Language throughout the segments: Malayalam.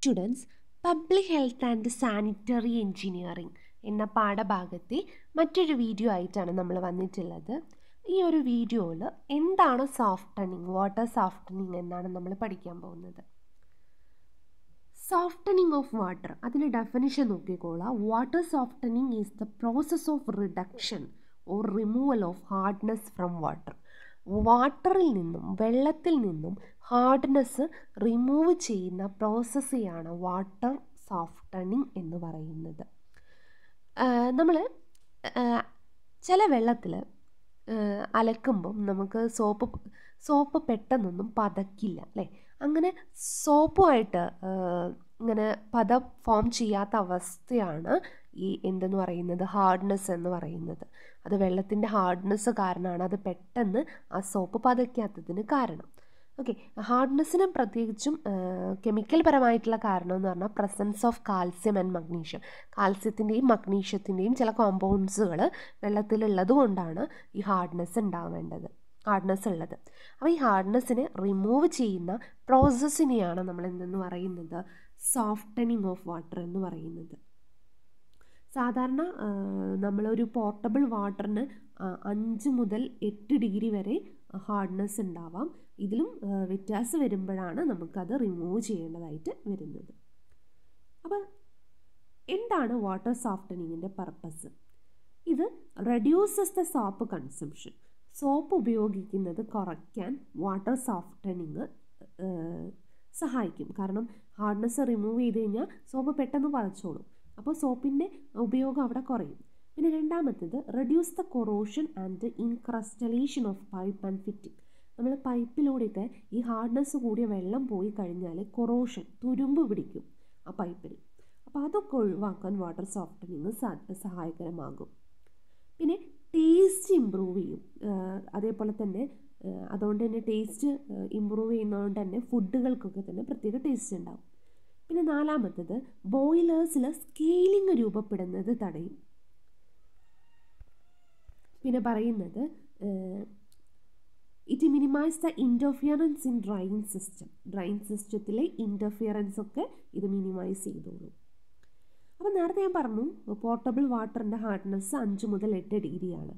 Students, public health and sanitary engineering എന്ന പാഠഭാഗത്തെ മറ്റൊരു വീഡിയോ ആയിട്ടാണ് നമ്മൾ വന്നിട്ടുള്ളത്. ഈ ഒരു വീഡിയോയിൽ എന്താണ് സോഫ്റ്റനിങ്, വാട്ടർ സോഫ്റ്റനിങ് എന്നാണ് നമ്മൾ പഠിക്കാൻ പോകുന്നത്. സോഫ്റ്റനിങ് ഓഫ് വാട്ടർ, അതിൻ്റെ ഡെഫിനിഷൻ നോക്കിക്കോളാം. Water softening is the process of reduction or removal of hardness from water. വാട്ടറിൽ നിന്നും, വെള്ളത്തിൽ നിന്നും ഹാർഡ്നെസ് റിമൂവ് ചെയ്യുന്ന പ്രോസസ്സെയാണ് വാട്ടർ സോഫ്റ്റനിങ് എന്ന് പറയുന്നത്. നമ്മൾ ചില വെള്ളത്തിൽ അലക്കുമ്പം നമുക്ക് സോപ്പ് പെട്ടെന്നൊന്നും പതക്കില്ല അല്ലേ? അങ്ങനെ സോപ്പുമായിട്ട് ഇങ്ങനെ പദം ഫോം ചെയ്യാത്ത അവസ്ഥയാണ് ഈ എന്തെന്ന് പറയുന്നത്, ഹാർഡ്നെസ് എന്ന് പറയുന്നത്. അത് വെള്ളത്തിൻ്റെ ഹാർഡ്നെസ് കാരണമാണ് അത് പെട്ടെന്ന് ആ സോപ്പ് പതയ്ക്കാത്തതിന് കാരണം. ഓക്കെ, ഹാർഡ്നെസ്സിന് പ്രത്യേകിച്ചും കെമിക്കൽ പരമായിട്ടുള്ള കാരണം എന്ന് പറഞ്ഞാൽ presence of calcium and magnesium. കാൽസ്യത്തിൻ്റെയും മഗ്നീഷ്യത്തിൻ്റെയും ചില കോമ്പൗണ്ട്സുകൾ വെള്ളത്തിലുള്ളത് കൊണ്ടാണ് ഈ ഹാർഡ്നെസ് ഉള്ളത്. അപ്പോൾ ഈ ഹാർഡ്നെസ്സിനെ റിമൂവ് ചെയ്യുന്ന പ്രോസസ്സിനെയാണ് നമ്മൾ എന്തെന്ന് പറയുന്നത്, സോഫ്റ്റനിങ് ഓഫ് വാട്ടർ എന്ന് പറയുന്നത്. സാധാരണ നമ്മളൊരു പോർട്ടബിൾ വാട്ടറിന് 5 മുതൽ 8 ഡിഗ്രി വരെ ഹാർഡ്നെസ് ഉണ്ടാവാം. ഇതിലും വ്യത്യാസം വരുമ്പോഴാണ് നമുക്കത് റിമൂവ് ചെയ്യേണ്ടതായിട്ട് വരുന്നത്. അപ്പം എന്താണ് വാട്ടർ സോഫ്റ്റനിങ്ങിൻ്റെ പർപ്പസ്? ഇത് reduces the soap consumption. Soap ഉപയോഗിക്കുന്നത് കുറയ്ക്കാൻ വാട്ടർ സോഫ്റ്റനിങ് സഹായിക്കും. കാരണം ഹാർഡ്നെസ് റിമൂവ് ചെയ്ത് കഴിഞ്ഞാൽ സോപ്പ് പെട്ടെന്ന് പതച്ചോളും. അപ്പോൾ സോപ്പിൻ്റെ ഉപയോഗം അവിടെ കുറയും. പിന്നെ രണ്ടാമത്തേത് reduce the corrosion and incrustation of pipe and fitting. നമ്മൾ പൈപ്പിലൂടെയൊക്കെ ഈ ഹാർഡ്നെസ് കൂടിയ വെള്ളം പോയി കഴിഞ്ഞാൽ കൊറോഷൻ, തുരുമ്പ് പിടിക്കും ആ പൈപ്പിൽ. അപ്പോൾ അതൊക്കെ ഒഴിവാക്കാൻ വാട്ടർ സോഫ്റ്റനിങ് സഹായകരമാകും. പിന്നെ ടേസ്റ്റ് ഇമ്പ്രൂവ് ചെയ്യും. അതേപോലെ തന്നെ അതുകൊണ്ട് തന്നെ ടേസ്റ്റ് ഇമ്പ്രൂവ് ചെയ്യുന്നതുകൊണ്ട് തന്നെ ഫുഡുകൾക്കൊക്കെ തന്നെ പ്രത്യേക ടേസ്റ്റ് ഉണ്ടാവും. പിന്നെ നാലാമത്തേത് ബോയിലേഴ്സിൽ സ്കെയിലിംഗ് രൂപപ്പെടുന്നത് തടയും. പിന്നെ പറയുന്നത് it minimise the interference in drain സിസ്റ്റത്തിലെ ഇൻ്റർഫിയറൻസ് ഒക്കെ ഇത് മിനിമൈസ് ചെയ്തോളൂ. അപ്പോൾ നേരത്തെ ഞാൻ പറഞ്ഞു പോർട്ടബിൾ വാട്ടറിൻ്റെ ഹാർഡ്നെസ് 5 മുതൽ 8 ഡിഗ്രിയാണ്.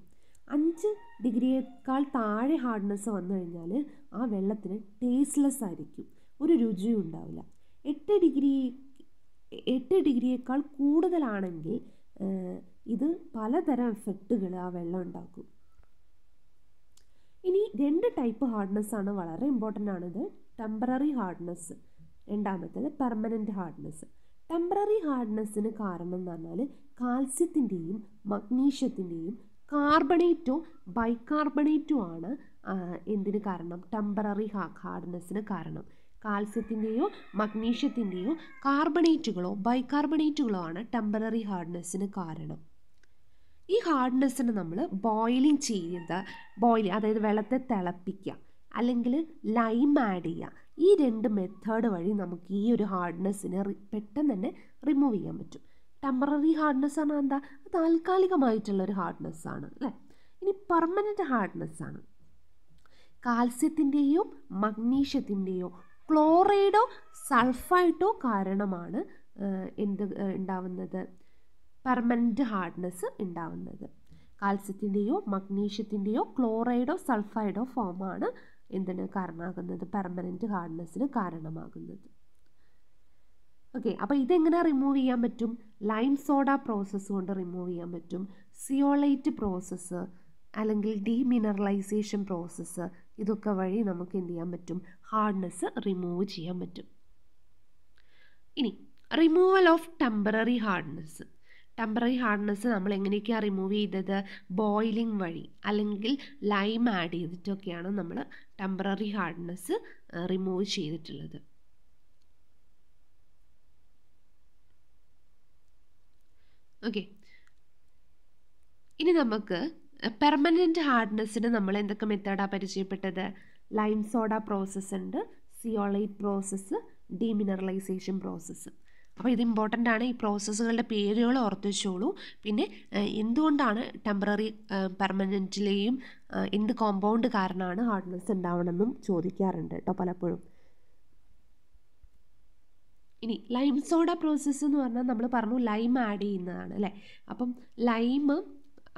5 ഡിഗ്രിയേക്കാൾ താഴെ ഹാർഡ്നെസ് വന്നു കഴിഞ്ഞാൽ ആ വെള്ളത്തിന് ടേസ്റ്റ്ലെസ് ആയിരിക്കും, ഒരു രുചിയും ഉണ്ടാവില്ല. 8 ഡിഗ്രിയേക്കാൾ കൂടുതലാണെങ്കിൽ ഇത് പലതരം എഫക്റ്റുകൾ ആ വെള്ളം ഉണ്ടാക്കും. ഇനി 2 ടൈപ്പ് ഹാർഡ്നെസ് ആണ്, വളരെ ഇമ്പോർട്ടൻ്റ് ആണിത്. ടെമ്പററി ഹാർഡ്നെസ്, രണ്ടാമത്തേത് പെർമനൻറ്റ് ഹാർഡ്നെസ്. ടെമ്പററി ഹാർഡ്നെസ്സിന് കാരണം എന്ന് പറഞ്ഞാൽ കാൽസ്യത്തിൻ്റെയും മഗ്നീഷ്യത്തിൻ്റെയും കാർബണേറ്റോ ബൈകാർബണേറ്റോ ആണ് എന്തിന് കാരണം, ടെമ്പററി ഹാർഡ്നെസ്സിന് കാരണം. കാൽസ്യത്തിൻ്റെയോ മഗ്നീഷ്യത്തിൻ്റെയോ കാർബണേറ്റുകളോ ബൈകാർബണേറ്റുകളോ ആണ് ടെമ്പററി ഹാർഡ്നെസ്സിന് കാരണം. ഈ ഹാർഡ്നെസ്സിന് നമ്മൾ അതായത് വെള്ളത്തെ തിളപ്പിക്കുക അല്ലെങ്കിൽ ലൈം ആഡ് ചെയ്യുക, ഈ 2 മെത്തേഡ് വഴി നമുക്ക് ഈ ഒരു ഹാർഡ്നെസ്സിനെ പെട്ടെന്ന് തന്നെ റിമൂവ് ചെയ്യാൻ പറ്റും. ടെമ്പററി ഹാർഡ്നെസ് ആണ് എന്താ, താൽക്കാലികമായിട്ടുള്ളൊരു ഹാർഡ്നെസ്സാണ് അല്ലേ. ഇനി പെർമനൻറ്റ് ഹാർഡ്നെസ്സാണ്. കാൽസ്യത്തിൻ്റെയോ മഗ്നീഷ്യത്തിൻ്റെയോ ക്ലോറൈഡോ സൾഫൈഡോ കാരണമാണ് ഉണ്ടാവുന്നത്, പെർമനൻറ്റ് ഹാർഡ്നെസ് ഉണ്ടാവുന്നത്. കാൽസ്യത്തിൻ്റെയോ മഗ്നീഷ്യത്തിൻ്റെയോ ക്ലോറൈഡോ സൾഫൈഡോ ഫോമാണ് എന്തിന് കാരണമാകുന്നത്, പെർമനൻറ്റ് ഹാർഡ്നെസ്സിന് കാരണമാകുന്നത്. ഓക്കെ, അപ്പോൾ ഇതെങ്ങനെ റിമൂവ് ചെയ്യാൻ പറ്റും? ലൈം സോഡ പ്രോസസ്സ് കൊണ്ട് റിമൂവ് ചെയ്യാൻ പറ്റും. സിയോളൈറ്റ് പ്രോസസ്സ് അല്ലെങ്കിൽ ഡീമിനറലൈസേഷൻ പ്രോസസ്സ്, ഇതൊക്കെ വഴി നമുക്ക് എന്ത് ചെയ്യാൻ പറ്റും, ഹാർഡ്നെസ് റിമൂവ് ചെയ്യാൻ പറ്റും. ഇനി removal of temporary hardness. Temporary hardness നമ്മൾ എങ്ങനെയൊക്കെയാണ് റിമൂവ് ചെയ്തത്? ബോയിലിംഗ് വഴി അല്ലെങ്കിൽ ലൈം ആഡ് ചെയ്തിട്ടൊക്കെയാണ് നമ്മൾ ടെമ്പററി ഹാർഡ്നെസ് റിമൂവ് ചെയ്തിട്ടുള്ളത്. ഓക്കെ, ഇനി നമുക്ക് പെർമനൻറ്റ് ഹാർഡ്നെസ്സിന് നമ്മൾ എന്തൊക്കെ മെത്തേഡാണ് പരിചയപ്പെട്ടത്? ലൈം സോഡ പ്രോസസ്സ് ഉണ്ട്, സിയോളൈറ്റ് പ്രോസസ്സ്, ഡീമിനറലൈസേഷൻ പ്രോസസ്സ്. അപ്പോൾ ഇത് ഇമ്പോർട്ടൻ്റ് ആണ്. ഈ പ്രോസസ്സുകളുടെ പേരുകൾ ഓർത്ത് വെച്ചോളൂ. പിന്നെ എന്തുകൊണ്ടാണ് ടെമ്പററി പെർമനൻറ്റിലെയും എന്ത് കോമ്പൗണ്ട് കാരണമാണ് ഹാർഡ്നെസ് ഉണ്ടാവണമെന്നും ചോദിക്കാറുണ്ട് കേട്ടോ പലപ്പോഴും. ഇനി ലൈം സോഡ പ്രോസസ്സ് എന്ന് പറഞ്ഞാൽ നമ്മൾ പറഞ്ഞു ലൈം ആഡ് ചെയ്യുന്നതാണ് അല്ലേ. അപ്പം ലൈം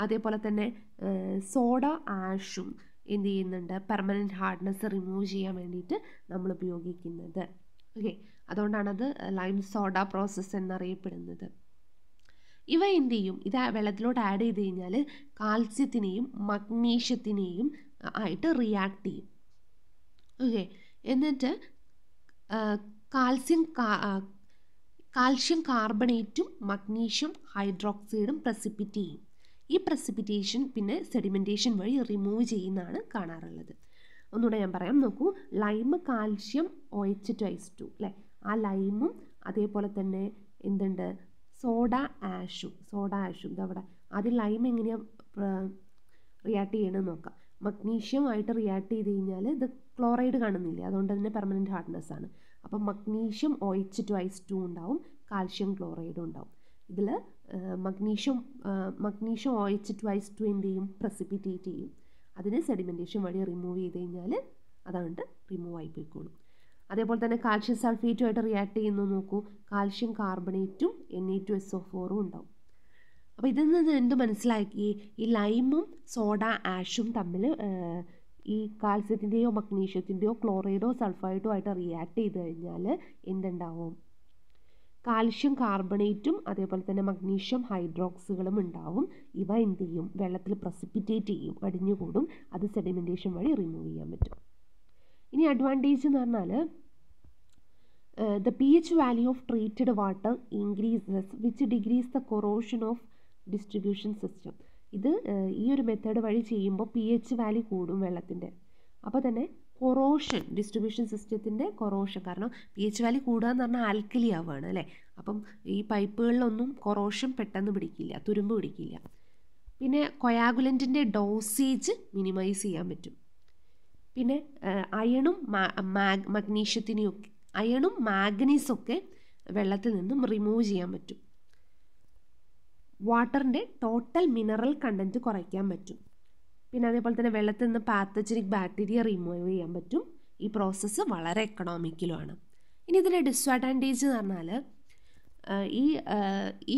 അതേപോലെ തന്നെ സോഡ ആഷും എന്ത് ചെയ്യുന്നുണ്ട്, പെർമനൻറ്റ് ഹാർഡ്നെസ് റിമൂവ് ചെയ്യാൻ വേണ്ടിയിട്ട് നമ്മൾ ഉപയോഗിക്കുന്നത്. ഓക്കെ, അതുകൊണ്ടാണത് ലൈം സോഡ പ്രോസസ്സ് എന്നറിയപ്പെടുന്നത്. ഇവ എന്ത് ചെയ്യും, ഇത് വെള്ളത്തിലോട്ട് ആഡ് ചെയ്ത് കഴിഞ്ഞാൽ കാൽസ്യത്തിനെയും മഗ്നീഷ്യത്തിനെയും ആയിട്ട് റിയാക്ട് ചെയ്യും. ഓക്കെ, എന്നിട്ട് കാൽഷ്യം കാർബണേറ്റും മഗ്നീഷ്യം ഹൈഡ്രോക്സൈഡും പ്രസിപ്പിറ്റ് ചെയ്യും. ഈ പ്രസിപ്പിറ്റേഷൻ പിന്നെ സെഡിമെൻറ്റേഷൻ വഴി റിമൂവ് ചെയ്യുന്നതാണ് കാണാറുള്ളത്. ഒന്നുകൂടെ ഞാൻ പറയാം, നോക്കൂ. ലൈം കാൽഷ്യം OH2 അല്ലേ, ആ ലൈമും അതേപോലെ തന്നെ എന്തുണ്ട്, സോഡ ആഷും ഇതവിടെ ആദ്യം ലൈം എങ്ങനെയാണ് റിയാക്ട് ചെയ്യണമെന്ന് നോക്കാം. മഗ്നീഷ്യമായിട്ട് റിയാക്ട് ചെയ്ത് കഴിഞ്ഞാൽ ഇത് ക്ലോറൈഡ് കാണുന്നില്ല, അതുകൊണ്ട് തന്നെ പെർമനൻറ്റ് ഹാർഡ്നെസ് ആണ്. അപ്പം മഗ്നീഷ്യം OH2 ഉണ്ടാവും, കാൽഷ്യം ക്ലോറൈഡും ഉണ്ടാവും. ഇതിൽ മഗ്നീഷ്യം OH2 എന്ത് ചെയ്യും, പ്രസിപ്പിറ്റേറ്റ് ചെയ്യും. അതിന് സെഡിമെൻറ്റേഷൻ വഴി റിമൂവ് ചെയ്ത് കഴിഞ്ഞാൽ അതുകൊണ്ട് റിമൂവ് ആയി പോയിക്കോളും. അതേപോലെ തന്നെ കാൽഷ്യം സൾഫേറ്റുമായിട്ട് റിയാക്ട് ചെയ്യുന്നു നോക്കൂ, കാൽഷ്യം കാർബണേറ്റും Na2SO4 ഉണ്ടാവും. അപ്പോൾ ഇതിൽ നിന്ന് എന്ത് മനസ്സിലാക്കി, ഈ ലൈമും സോഡ ആഷും തമ്മിൽ ഈ കാൽസ്യത്തിൻ്റെയോ മഗ്നീഷ്യത്തിൻ്റെയോ ക്ലോറൈഡോ സൾഫൈഡോ ആയിട്ട് റിയാക്ട് ചെയ്ത് കഴിഞ്ഞാൽ എന്തുണ്ടാവും, കാൽഷ്യം കാർബണേറ്റും അതേപോലെ തന്നെ മഗ്നീഷ്യം ഹൈഡ്രോക്സുകളും ഉണ്ടാവും. ഇവ എന്ത് ചെയ്യും, വെള്ളത്തിൽ പ്രസിപ്പിറ്റേറ്റ് ചെയ്യും, അടിഞ്ഞുകൂടും. അത് സെഡിമെൻറ്റേഷൻ വഴി റിമൂവ് ചെയ്യാൻ പറ്റും. ഇനി അഡ്വാൻറ്റേജ് എന്ന് പറഞ്ഞാൽ the pH value of treated water increases which decrease the corrosion of distribution system. ഇത് ഈ ഒരു മെത്തേഡ് വഴി ചെയ്യുമ്പോൾ pH വാല്യൂ കൂടും വെള്ളത്തിൻ്റെ. അപ്പോൾ തന്നെ കൊറോഷൻ, ഡിസ്ട്രിബ്യൂഷൻ സിസ്റ്റത്തിൻ്റെ കൊറോഷൻ, കാരണം pH വാല്യൂ കൂടുക എന്ന് പറഞ്ഞാൽ ആൽക്കലി ആവുകയാണ് അല്ലേ. അപ്പം ഈ പൈപ്പുകളിലൊന്നും കൊറോഷൻ പെട്ടെന്ന് പിടിക്കില്ല, തുരുമ്പ് പിടിക്കില്ല. പിന്നെ കൊയാഗുലൻറ്റിൻ്റെ ഡോസേജ് മിനിമൈസ് ചെയ്യാൻ പറ്റും. പിന്നെ അയണും മാഗ്നീസൊക്കെ വെള്ളത്തിൽ നിന്നും റിമൂവ് ചെയ്യാൻ പറ്റും. വാട്ടറിൻ്റെ ടോട്ടൽ മിനറൽ കണ്ടൻറ്റ് കുറയ്ക്കാൻ പറ്റും. പിന്നെ അതേപോലെ തന്നെ വെള്ളത്തിൽ നിന്ന് പാത്തജനിക് ബാക്ടീരിയ റിമൂവ് ചെയ്യാൻ പറ്റും. ഈ പ്രോസസ്സ് വളരെ എക്കണോമിക്കലുമാണ്. ഇനി ഇതിൻ്റെ ഡിസ്അഡ്വാൻറ്റേജ് എന്ന് പറഞ്ഞാൽ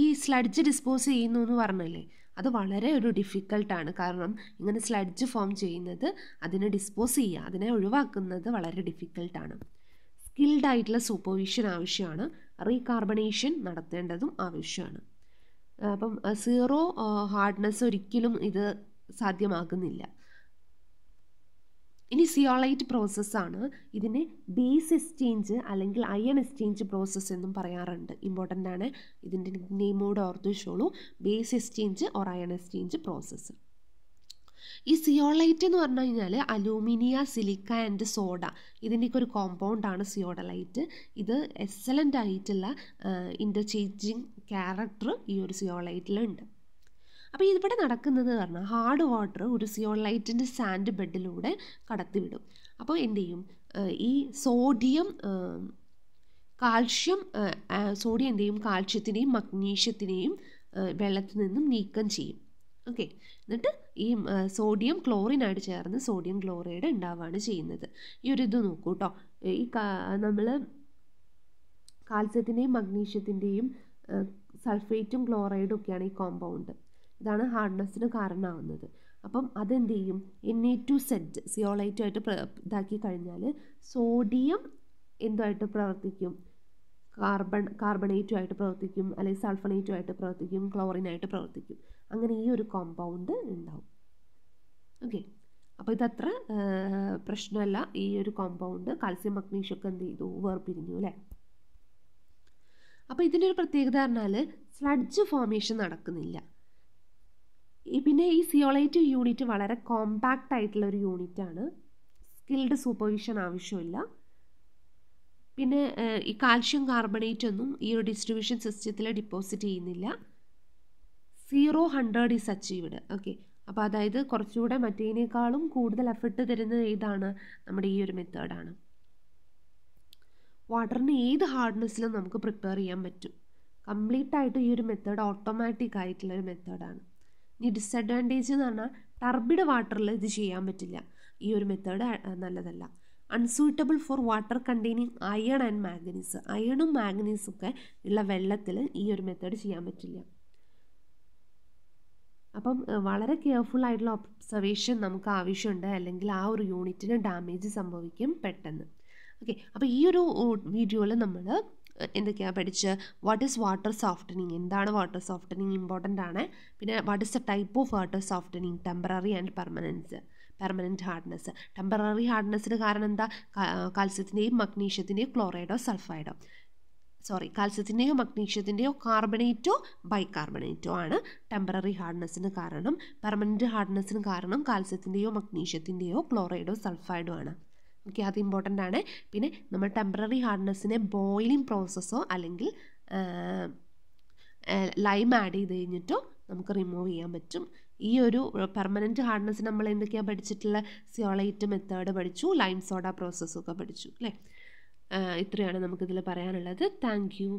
ഈ സ്ലഡ്ജ് ഡിസ്പോസ് ചെയ്യുന്നു എന്ന് പറഞ്ഞില്ലേ, അത് വളരെ ഒരു ഡിഫിക്കൽട്ടാണ്. കാരണം ഇങ്ങനെ സ്ലഡ്ജ് ഫോം ചെയ്യുന്നത്, അതിനെ ഡിസ്പോസ് ചെയ്യുക, അതിനെ ഒഴിവാക്കുന്നത് വളരെ ഡിഫിക്കൽട്ടാണ്. സ്കിൽഡ് ആയിട്ടുള്ള സൂപ്പർവിഷൻ ആവശ്യമാണ്. റീകാർബണേഷൻ നടത്തേണ്ടതും ആവശ്യമാണ്. അപ്പം സീറോ ഹാർഡ്നെസ് ഒരിക്കലും ഇത് സാധ്യമാകുന്നില്ല. ഇനി സിയോളൈറ്റ് പ്രോസസ്സാണ്. ഇതിനെ ബേസ് എക്സ്ചേഞ്ച് അല്ലെങ്കിൽ അയൺ എക്സ്ചേഞ്ച് പ്രോസസ്സ് എന്നും പറയാറുണ്ട്. ഇമ്പോർട്ടൻ്റ് ആണ്, ഇതിൻ്റെ നെയിമോട് ഓർത്ത് വെച്ചോളൂ. Base exchange or iron exchange process. ഈ സിയോളൈറ്റ് എന്ന് പറഞ്ഞു കഴിഞ്ഞാൽ അലൂമിനിയ, സിലിക്ക ആൻഡ് സോഡ, ഇതിൻ്റെയൊക്കെ ഒരു കോമ്പൗണ്ടാണ് സിയോഡലൈറ്റ്. ഇത് എക്സലൻ്റ് ആയിട്ടുള്ള ഇൻ്റർചേഞ്ചിങ് ക്യാരക്ടർ ഈ ഒരു സിയോളൈറ്റിലുണ്ട്. അപ്പോൾ ഇവിടെ നടക്കുന്നത് പറഞ്ഞാൽ ഹാർഡ് വാട്ടർ ഒരു സിയോളൈറ്റിൻ്റെ സാൻഡ് ബെഡിലൂടെ കടത്തിവിടും. അപ്പോൾ എന്ത് ചെയ്യും, ഈ സോഡിയം എന്ത് ചെയ്യും, കാൽഷ്യത്തിനെയും മഗ്നീഷ്യത്തിനെയും വെള്ളത്തിൽ നിന്നും നീക്കം ചെയ്യും. ഓക്കെ, എന്നിട്ട് ഈ സോഡിയം ക്ലോറിനായിട്ട് ചേർന്ന് സോഡിയം ക്ലോറൈഡ് ഉണ്ടാവുകയാണ് ചെയ്യുന്നത്. ഈ ഒരു ഇത് നോക്കൂ കേട്ടോ, ഈ നമ്മൾ കാൽസ്യത്തിൻ്റെയും മഗ്നീഷ്യത്തിൻ്റെയും സൾഫേറ്റും ക്ലോറൈഡും ഒക്കെയാണ് ഈ കോമ്പൗണ്ട്. ഇതാണ് ഹാർഡ്നെസ്സിന് കാരണമാകുന്നത്. അപ്പം അതെന്ത് ചെയ്യും, Na2Z സിയോളൈറ്റുമായിട്ട് ഇതാക്കി കഴിഞ്ഞാൽ സോഡിയം എന്തുമായിട്ട് പ്രവർത്തിക്കും, കാർബണേറ്റുമായിട്ട് പ്രവർത്തിക്കും, അല്ലെങ്കിൽ സൾഫണേറ്റുമായിട്ട് പ്രവർത്തിക്കും, ക്ലോറിനായിട്ട് പ്രവർത്തിക്കും. അങ്ങനെ ഈ ഒരു കോമ്പൗണ്ട് ഉണ്ടാവും. ഓക്കെ, അപ്പോൾ ഇതത്ര പ്രശ്നമല്ല. ഈ ഒരു കോമ്പൗണ്ട് കാൽസ്യം മഗ്നീഷ്യമൊക്കെ എന്ത് ചെയ്തു, വേർപിരിഞ്ഞു അല്ലേ. അപ്പോൾ ഇതിൻ്റെ ഒരു പ്രത്യേകത പറഞ്ഞാൽ സ്ലഡ്ജ് ഫോർമേഷൻ നടക്കുന്നില്ല. പിന്നെ ഈ സിയോളൈറ്റ് യൂണിറ്റ് വളരെ കോമ്പാക്റ്റ് ആയിട്ടുള്ള ഒരു യൂണിറ്റാണ്. സ്കിൽഡ് സൂപ്പർവിഷൻ ആവശ്യമില്ല. പിന്നെ ഈ കാൽഷ്യം കാർബണേറ്റ് ഒന്നും ഈ ഒരു ഡിസ്ട്രിബ്യൂഷൻ സിസ്റ്റത്തിൽ ഡിപ്പോസിറ്റ് ചെയ്യുന്നില്ല. 0-100 ഈസ് അച്ചീവ്ഡ്. ഓക്കെ, അപ്പോൾ അതായത് കുറച്ചുകൂടെ മറ്റേതിനേക്കാളും കൂടുതൽ എഫർട്ട് തരുന്നത് ഏതാണ്, നമ്മുടെ ഈ ഒരു മെത്തേഡാണ്. വാട്ടറിന് ഏത് ഹാർഡ്നെസ്സിലും നമുക്ക് പ്രിപ്പയർ ചെയ്യാൻ പറ്റും. കംപ്ലീറ്റ് ആയിട്ട് ഈ ഒരു മെത്തേഡ് ഓട്ടോമാറ്റിക് ആയിട്ടുള്ളൊരു മെത്തേഡാണ്. ഇനി ഡിസഡ്വാൻറ്റേജ് എന്ന് പറഞ്ഞാൽ ടർബിഡ് വാട്ടറിൽ ഇത് ചെയ്യാൻ പറ്റില്ല, ഈ ഒരു മെത്തേഡ് നല്ലതല്ല. Unsuitable for water containing iron and manganese. അയണും മാംഗനീസും ഒക്കെ ഉള്ള വെള്ളത്തിൽ ഈ ഒരു മെത്തേഡ് ചെയ്യാൻ പറ്റില്ല. അപ്പം വളരെ കെയർഫുൾ ആയിട്ടുള്ള ഒബ്സർവേഷൻ നമുക്ക് ആവശ്യമുണ്ട്, അല്ലെങ്കിൽ ആ ഒരു യൂണിറ്റിന് ഡാമേജ് സംഭവിക്കും പെട്ടെന്ന്. ഓക്കെ, അപ്പോൾ ഈ ഒരു വീഡിയോയിൽ നമ്മൾ എന്തൊക്കെയാണ് പഠിച്ച്, വാട്ട് ഈസ് വാട്ടർ സോഫ്റ്റനിങ്, എന്താണ് വാട്ടർ സോഫ്റ്റനിങ് ഇമ്പോർട്ടൻ്റ് ആണ്. പിന്നെ what is the type of water softening, temporary and permanent hardness. Temporary ഹാർഡ്നെസ്സിന് കാരണം എന്താ, കാൽസ്യത്തിൻ്റെയും മഗ്നീഷ്യത്തിൻ്റെയും ക്ലോറൈഡോ സൾഫൈഡോ, കാൽസ്യത്തിൻ്റെയോ മഗ്നീഷ്യത്തിൻ്റെയോ കാർബണേറ്റോ ബൈകാർബണേറ്റോ ആണ് ടെമ്പററി ഹാർഡ്നെസ്സിന് കാരണം. പെർമനൻറ്റ് ഹാർഡ്നെസ്സിന് കാരണം കാൽസ്യത്തിൻ്റെയോ മഗ്നീഷ്യത്തിൻ്റെയോ ക്ലോറൈഡോ സൾഫൈഡോ ആണ്. ഓക്കെ, അത് ഇമ്പോർട്ടൻ്റ് ആണ്. പിന്നെ നമ്മൾ ടെമ്പററി ഹാർഡ്നെസ്സിനെ ബോയിലിംഗ് പ്രോസസ്സോ അല്ലെങ്കിൽ ലൈം ആഡ് ചെയ്ത് കഴിഞ്ഞിട്ടോ നമുക്ക് റിമൂവ് ചെയ്യാൻ പറ്റും. ഈ ഒരു പെർമനൻറ്റ് ഹാർഡ്നെസ് നമ്മൾ എന്തൊക്കെയാണ് പഠിച്ചിട്ടുള്ള, സിയോളൈറ്റ് മെത്തേഡ് പഠിച്ചു, ലൈം സോഡ പ്രോസസ്സൊക്കെ പഠിച്ചു അല്ലേ. ഇത്രയാണ് നമുക്കിതിൽ പറയാനുള്ളത്. Thank you.